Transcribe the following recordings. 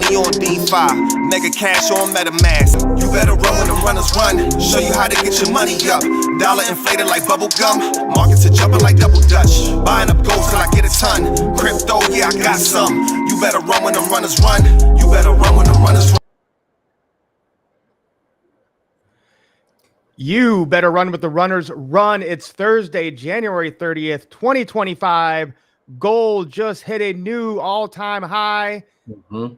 money on DeFi, mega cash on MetaMask. You better run when the runners run. Show you how to get your money up. Dollar inflated like bubble gum. Markets are jumping like double dutch. Buying up gold till I get a ton. Crypto, yeah, I got some. You better run when the runners run. You better run when the runners run. You better run with the runners run. It's Thursday, January 30th, 2025. Gold just hit a new all-time high.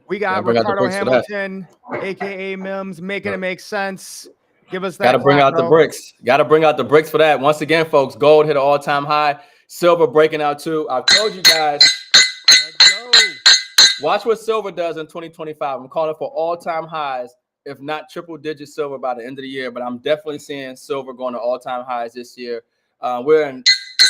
We got Ricardo Hamilton, aka M.I.M.S, making it make sense. Give us that. Got to bring out the bricks. Got to bring out the bricks for that. Once again, folks, gold hit an all-time high. Silver breaking out too. I've told you guys. Let's go. Watch what silver does in 2025. I'm calling for all-time highs, if not triple-digit silver by the end of the year. But I'm definitely seeing silver going to all-time highs this year. We're in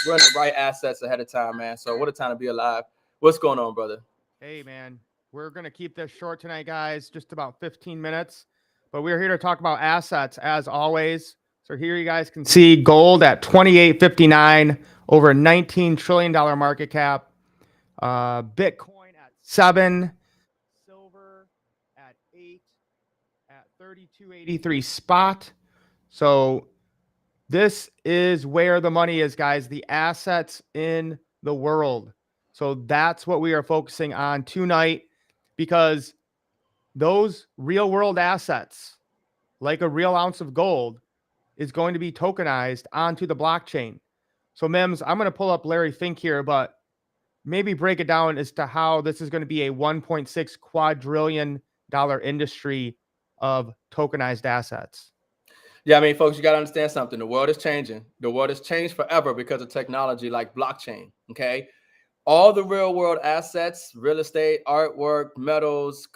the right assets ahead of time, man. So what a time to be alive. What's going on, brother? Hey, man. We're going to keep this short tonight, guys. Just about 15 minutes. But we're here to talk about assets, as always. So here you guys can see gold at $28.59, over a $19 trillion market cap. Bitcoin at 7, silver at 8, at 32.83 spot. So this is where the money is, guys, the assets in the world. So that's what we are focusing on tonight, because those real world assets, like a real ounce of gold, is going to be tokenized onto the blockchain. So M.I.M.S, I'm going to pull up Larry Fink here, but maybe break it down as to how this is going to be a $1.6 quadrillion industry of tokenized assets. Yeah, I mean, folks, you got to understand something. The world is changing. The world has changed forever because of technology like blockchain, okay? All the real world assets, real estate, artwork, metals,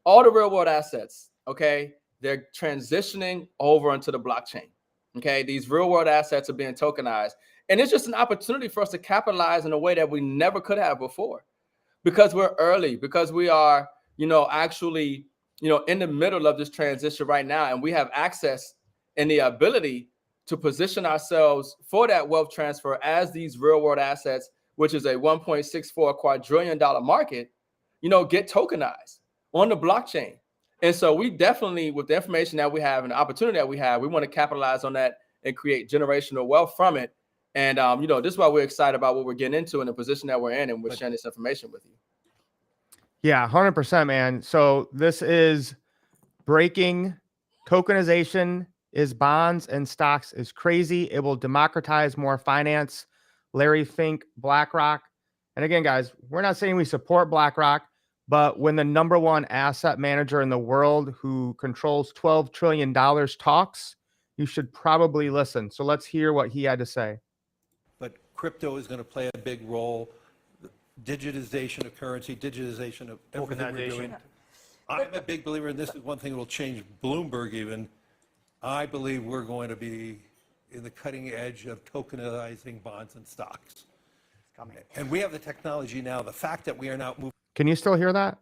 all the real world assets, okay? They're transitioning over into the blockchain, okay? These real world assets are being tokenized. And it's just an opportunity for us to capitalize in a way that we never could have before, because we're early, because we are, actually, in the middle of this transition right now. And we have access and the ability to position ourselves for that wealth transfer as these real world assets, which is a $1.64 quadrillion market, get tokenized on the blockchain. And so we definitely, with the information that we have and the opportunity that we have, we want to capitalize on that and create generational wealth from it. And, this is why we're excited about what we're getting into and the position that we're in, and we're sharing this information with you. Yeah, 100%, man. So this is breaking. Tokenization is bonds and stocks is crazy. It will democratize more finance. Larry Fink, BlackRock. And again, guys, we're not saying we support BlackRock, but when the #1 asset manager in the world who controls $12 trillion talks, you should probably listen. So let's hear what he had to say. But crypto is going to play a big role. Digitization of currency, digitization of everything we're doing. I'm a big believer in this. Is one thing that will change Bloomberg even. I believe we're going to be in the cutting edge of tokenizing bonds and stocks. And we have the technology now. The fact that we are now moving. Can you still hear that?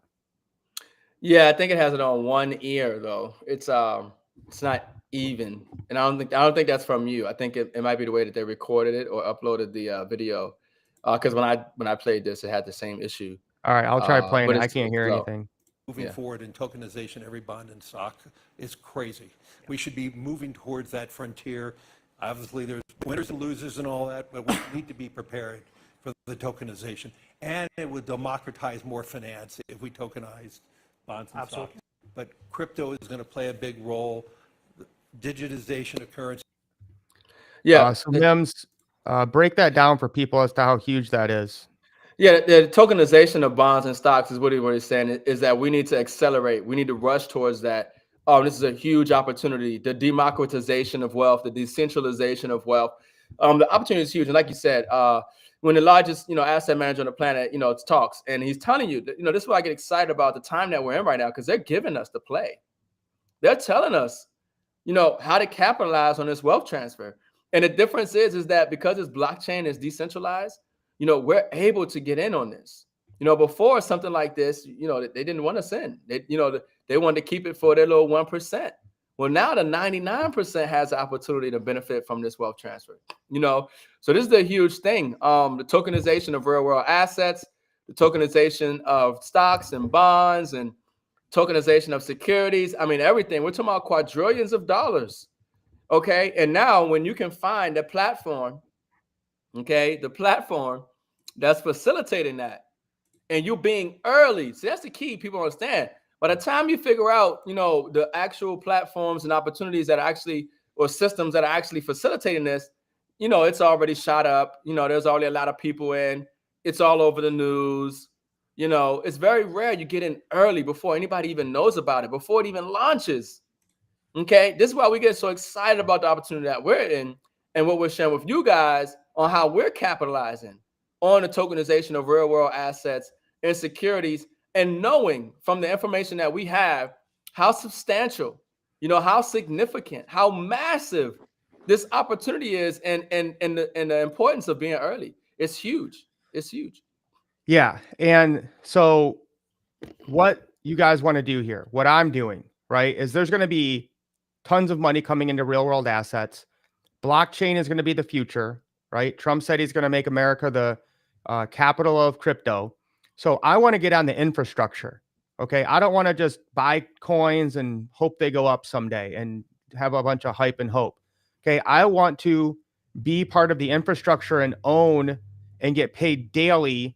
Yeah, I think it has it on one ear though. It's not even, and I don't think that's from you. I think it might be the way that they recorded it or uploaded the video. Because when I played this, it had the same issue. All right, I'll try playing it. I can't hear slow. anything. Moving forward in tokenization, every bond and stock is crazy. We should be moving towards that frontier. Obviously, there's winners and losers and all that, but we need to be prepared for the tokenization. And it would democratize more finance if we tokenized bonds and stocks. But crypto is going to play a big role. Digitization of currency. Yeah. So M.I.M.S, break that down for people as to how huge that is. Yeah, the tokenization of bonds and stocks is what he's saying, is that we need to accelerate. We need to rush towards that. This is a huge opportunity. The democratization of wealth, the decentralization of wealth. The opportunity is huge. And like you said, when the largest, asset manager on the planet, talks, and he's telling you, that, this is why I get excited about the time that we're in right now, because they're giving us the play. They're telling us, how to capitalize on this wealth transfer. And the difference is that because this blockchain is decentralized, we're able to get in on this. Before something like this, they didn't want us in. They wanted to keep it for their little 1%. Well, now the 99% has the opportunity to benefit from this wealth transfer. So this is a huge thing. The tokenization of real world assets, the tokenization of stocks and bonds, and tokenization of securities. I mean, everything. We're talking about quadrillions of dollars. Okay. And now when you can find a platform, okay, the platform that's facilitating that, and you being early. See, that's the key. People understand. By the time you figure out, the actual platforms and opportunities that are actually, or systems that are actually facilitating this, it's already shot up. There's already a lot of people in. It's all over the news. It's very rare you get in early before anybody even knows about it, before it even launches. Okay, this is why we get so excited about the opportunity that we're in and what we're sharing with you guys on how we're capitalizing on the tokenization of real world assets and securities, and knowing from the information that we have how substantial, how significant, how massive this opportunity is, and the importance of being early. It's huge. It's huge. Yeah. And so what you guys want to do here, what I'm doing, right, is there's going to be tons of money coming into real world assets. Blockchain is going to be the future, right? Trump said he's going to make America the capital of crypto. So I want to get on the infrastructure. Okay. I don't want to just buy coins and hope they go up someday and have a bunch of hype and hope. Okay. I want to be part of the infrastructure and own and get paid daily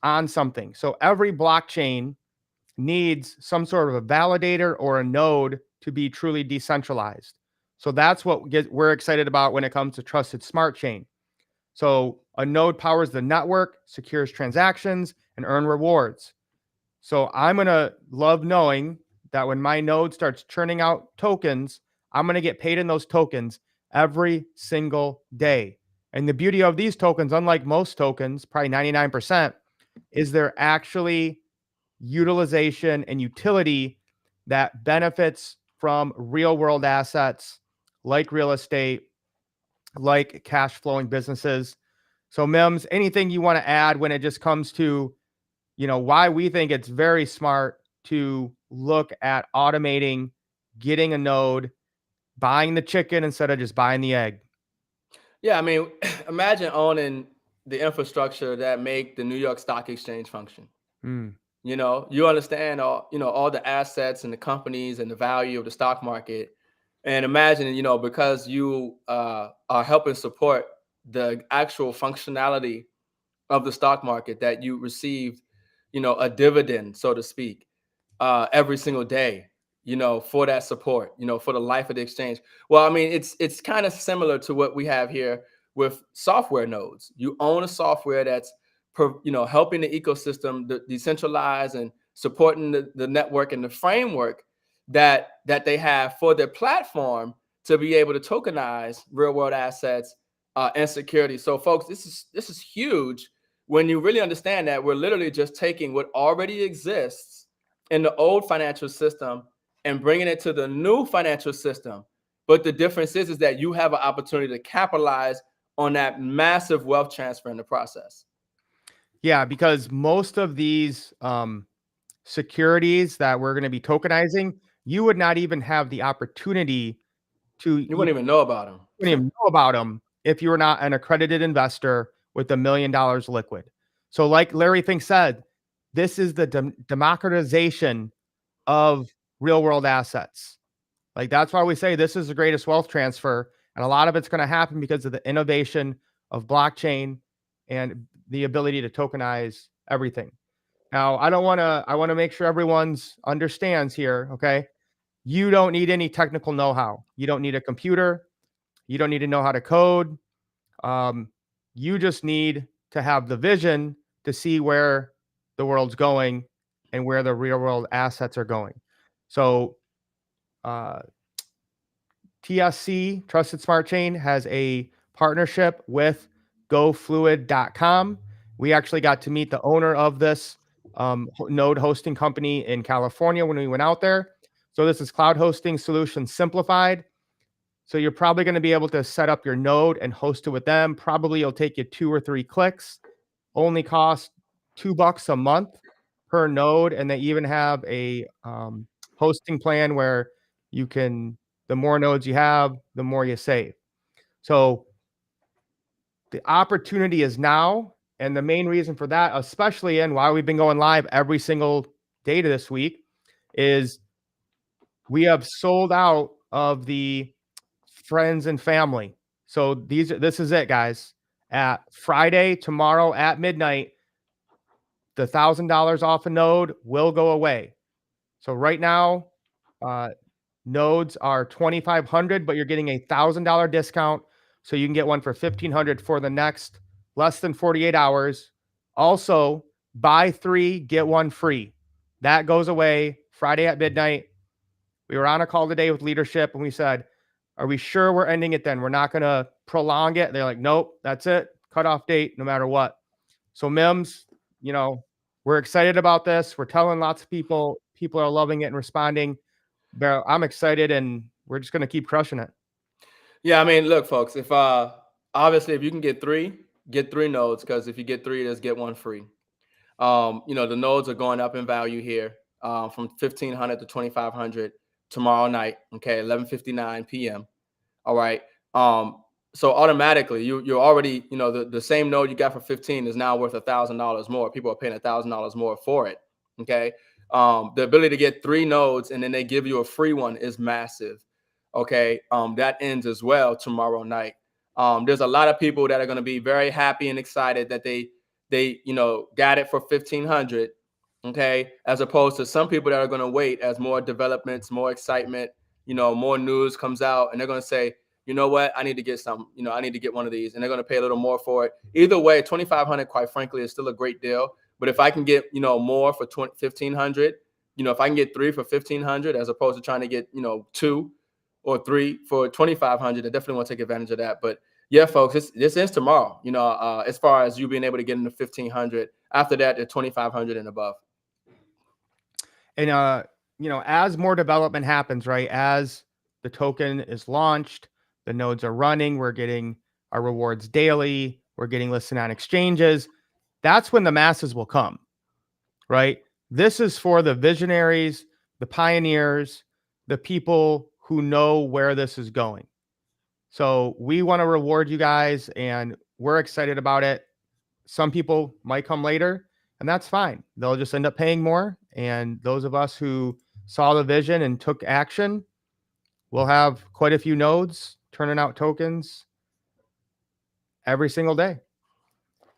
on something. So every blockchain needs some sort of a validator or a node to be truly decentralized. So that's what we're excited about when it comes to trusted smart chain. So a node powers the network, secures transactions, and earn rewards. So I'm going to love knowing that when my node starts churning out tokens, I'm going to get paid in those tokens every single day. And the beauty of these tokens, unlike most tokens, probably 99%, is they're actually utilization and utility that benefits from real world assets like real estate, like cash flowing businesses. So M.I.M.S, anything you want to add when it just comes to, why we think it's very smart to look at automating, getting a node, buying the chicken instead of just buying the egg? Yeah, I mean, imagine owning the infrastructure that make the New York Stock Exchange function. Mm. You understand all the assets and the companies and the value of the stock market. And imagine, because you are helping support the actual functionality of the stock market, that you received, a dividend, so to speak, every single day, for that support, for the life of the exchange. Well, I mean, it's kind of similar to what we have here with software nodes. You own a software that's helping the ecosystem decentralize and supporting the network and the framework that they have for their platform to be able to tokenize real world assets and security. So folks, this is huge when you really understand that we're literally just taking what already exists in the old financial system and bringing it to the new financial system. But the difference is that you have an opportunity to capitalize on that massive wealth transfer in the process. Yeah, because most of these securities that we're going to be tokenizing, you would not even have the opportunity to You wouldn't even know about them. wouldn't even know about them if you were not an accredited investor with $1 million liquid. So like Larry Fink said, this is the democratization of real world assets. Like that's why we say this is the greatest wealth transfer. And a lot of it's going to happen because of the innovation of blockchain and the ability to tokenize everything. Now, I want to make sure everyone's understands here. Okay. You don't need any technical know-how. You don't need a computer. You don't need to know how to code. You just need to have the vision to see where the world's going and where the real world assets are going. So, TSC, Trusted Smart Chain, has a partnership with GoFluid.com. We actually got to meet the owner of this node hosting company in California when we went out there. So this is cloud hosting solution simplified. So you're probably going to be able to set up your node and host it with them. Probably it'll take you 2 or 3 clicks. Only cost $2 a month per node, and they even have a hosting plan where you can, the more nodes you have, the more you save. So the opportunity is now, and the main reason for that, especially in why we've been going live every single day this week, is we have sold out of the friends and family. So this is it, guys. At Friday, tomorrow at midnight, the $1,000 off a node will go away. So right now, nodes are 2,500, but you're getting a $1,000 discount. So you can get one for 1,500 for the next less than 48 hours. Also, buy 3, get 1 free. That goes away Friday at midnight. We were on a call today with leadership and we said, are we sure we're ending it then? We're not going to prolong it. They're like, nope, that's it. Cutoff date, no matter what. So M.I.M.S, we're excited about this. We're telling lots of people. People are loving it and responding. But I'm excited, and we're just going to keep crushing it. Yeah, I mean, look, folks, if obviously if you can get 3 nodes, because if you get 3, just get 1 free. The nodes are going up in value here from 1,500 to 2,500 tomorrow night. Okay, 11:59 p.m. All right. So automatically you're already, the same node you got for 15 is now worth $1,000 more. People are paying $1,000 more for it. Okay. The ability to get 3 nodes and then they give you a free one is massive. Okay. That ends as well tomorrow night. There's a lot of people that are going to be very happy and excited that they got it for 1,500. Okay. As opposed to some people that are going to wait as more developments, more excitement, more news comes out, and they're going to say, you know what, I need to get some, I need to get one of these, and they're going to pay a little more for it. Either way, 2,500, quite frankly, is still a great deal. But if I can get, more for 1,500, if I can get 3 for 1,500, as opposed to trying to get, 2 or 3 for 2,500, I definitely want to take advantage of that. But yeah, folks, this ends tomorrow, as far as you being able to get into 1,500. After that, they're 2,500 and above. And, as more development happens, right, as the token is launched, the nodes are running, we're getting our rewards daily, we're getting listed on exchanges. That's when the masses will come, right? This is for the visionaries, the pioneers, the people who know where this is going. So we want to reward you guys, and we're excited about it. Some people might come later, and that's fine. They'll just end up paying more. And those of us who saw the vision and took action, we'll have quite a few nodes turning out tokens every single day.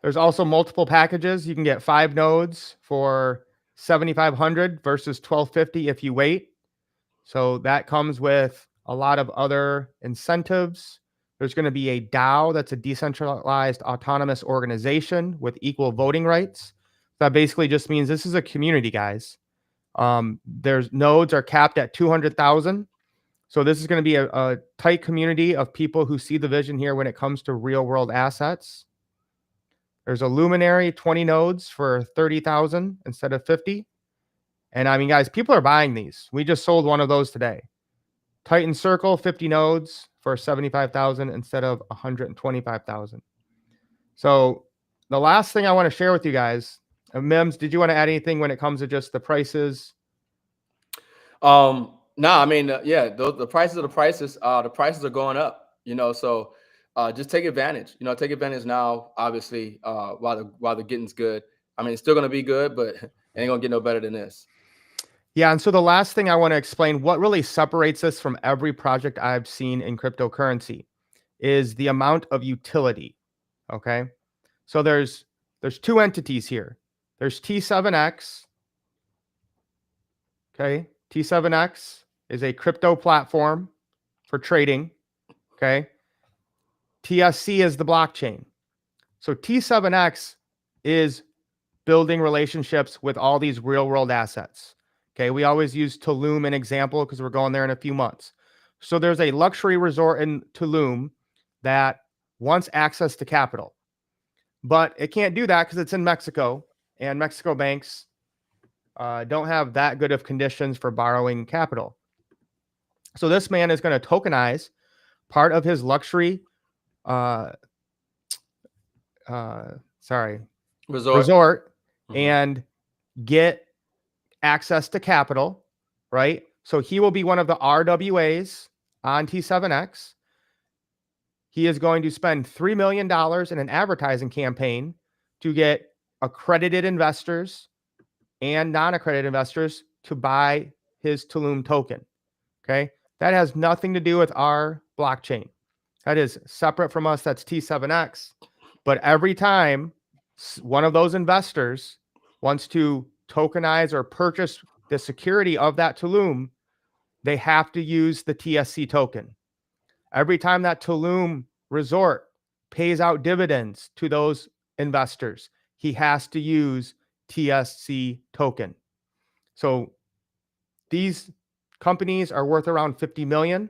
There's also multiple packages. You can get 5 nodes for 7,500 versus 1,250 if you wait. So that comes with a lot of other incentives. There's going to be a DAO, that's a decentralized autonomous organization with equal voting rights. That basically just means this is a community, guys. There's nodes are capped at 200,000. So this is going to be a tight community of people who see the vision here when it comes to real world assets. There's a Luminary, 20 nodes for 30,000 instead of 50. And I mean, guys, people are buying these. We just sold one of those today. Titan Circle, 50 nodes for 75,000 instead of 125,000. So the last thing I want to share with you guys, M.I.M.S, did you want to add anything when it comes to just the prices? No, I mean, the prices are the prices. The prices are going up, so just take advantage. Take advantage now, obviously, while the getting's good. I mean, it's still going to be good, but it ain't going to get no better than this. Yeah, and so the last thing I want to explain, what really separates us from every project I've seen in cryptocurrency is the amount of utility, okay? So there's 2 entities here. There's T7X, okay? T7X is a crypto platform for trading, okay? TSC is the blockchain. So T7X is building relationships with all these real world assets. Okay, we always use Tulum an example because we're going there in a few months. So there's a luxury resort in Tulum that wants access to capital, but it can't do that because it's in Mexico, and Mexico banks don't have that good of conditions for borrowing capital. So this man is going to tokenize part of his luxury resort and get access to capital, right? So he will be one of the RWAs on T7X. He is going to spend $3 million in an advertising campaign to get accredited investors and non-accredited investors to buy his Tulum token. Okay. That has nothing to do with our blockchain. That is separate from us. That's T7X. But every time one of those investors wants to tokenize or purchase the security of that Tulum, they have to use the TSC token. Every time that Tulum resort pays out dividends to those investors, he has to use TSC token. So these companies are worth around 50 million.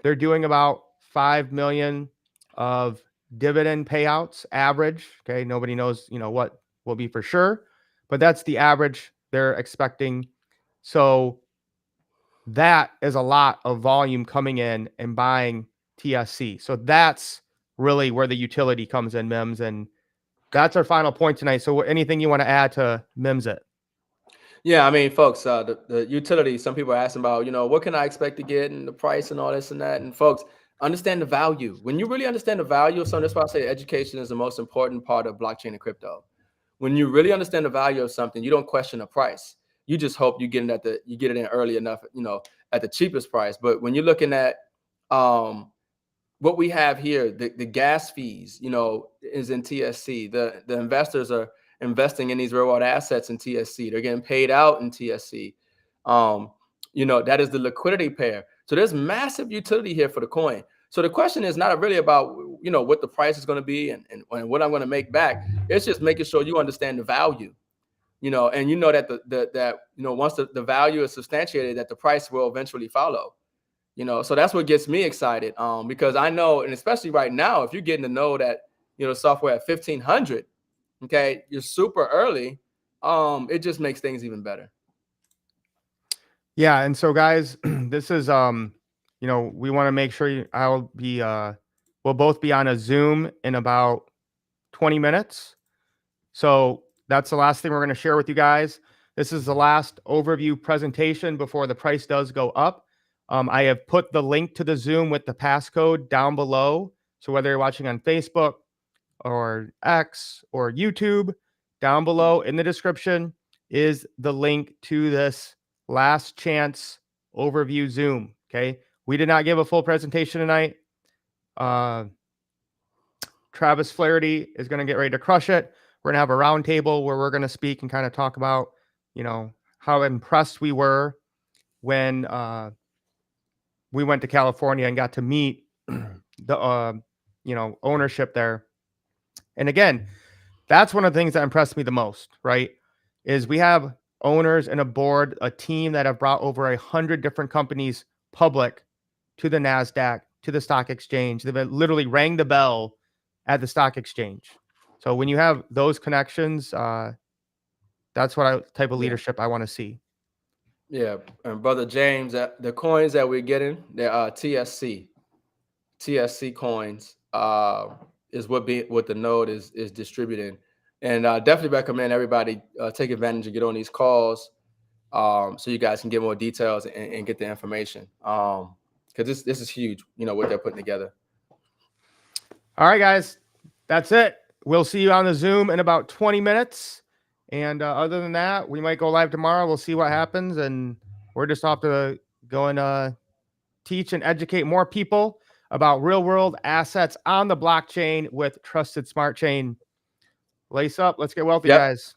They're doing about 5 million of dividend payouts average. Okay. Nobody knows, what will be for sure, but that's the average they're expecting. So that is a lot of volume coming in and buying TSC. So that's really where the utility comes in, M.I.M.S. And that's our final point tonight. So anything you want to add to M.I.M.S. it? Yeah, I mean, folks, the utility, some people are asking about, what can I expect to get and the price and all this and that. And folks, understand the value. When you really understand the value of something, that's why I say education is the most important part of blockchain and crypto. When you really understand the value of something, you don't question the price. You just hope you get it in early enough, at the cheapest price. But when you're looking at what we have here, the gas fees, is in TSC. The investors are investing in these real world assets in TSC. They're getting paid out in TSC. That is the liquidity pair. So there's massive utility here for the coin. So the question is not really about, what the price is going to be and what I'm going to make back. It's just making sure you understand the value, and that once the value is substantiated, that the price will eventually follow. So that's what gets me excited, because I know, and especially right now, if you're getting to know that, software at 1,500, okay, you're super early. It just makes things even better. Yeah. And so guys, this is, we want to make sure we'll both be on a Zoom in about 20 minutes. So that's the last thing we're going to share with you guys. This is the last overview presentation before the price does go up. I have put the link to the Zoom with the passcode down below. So whether you're watching on Facebook or X or YouTube, down below in the description is the link to this last chance overview Zoom. Okay. We did not give a full presentation tonight. Travis Flaherty is going to get ready to crush it. We're going to have a round table where we're going to speak and kind of talk about, how impressed we were when we went to California and got to meet the, ownership there. And again, that's one of the things that impressed me the most, right? Is we have owners and a board, a team that have brought over 100 different companies public to the NASDAQ, to the stock exchange. They've literally rang the bell at the stock exchange. So when you have those connections, that's what type of leadership I want to see. Yeah, and Brother James, the coins that we're getting, they are TSC coins. Is what the node is distributing, and definitely recommend everybody take advantage and get on these calls, so you guys can get more details and get the information. Because this is huge, what they're putting together. All right, guys, that's it. We'll see you on the Zoom in about 20 minutes. And other than that, we might go live tomorrow. We'll see what happens. And we're just off to go and teach and educate more people about real world assets on the blockchain with Trusted Smart Chain. Lace up. Let's get wealthy, guys.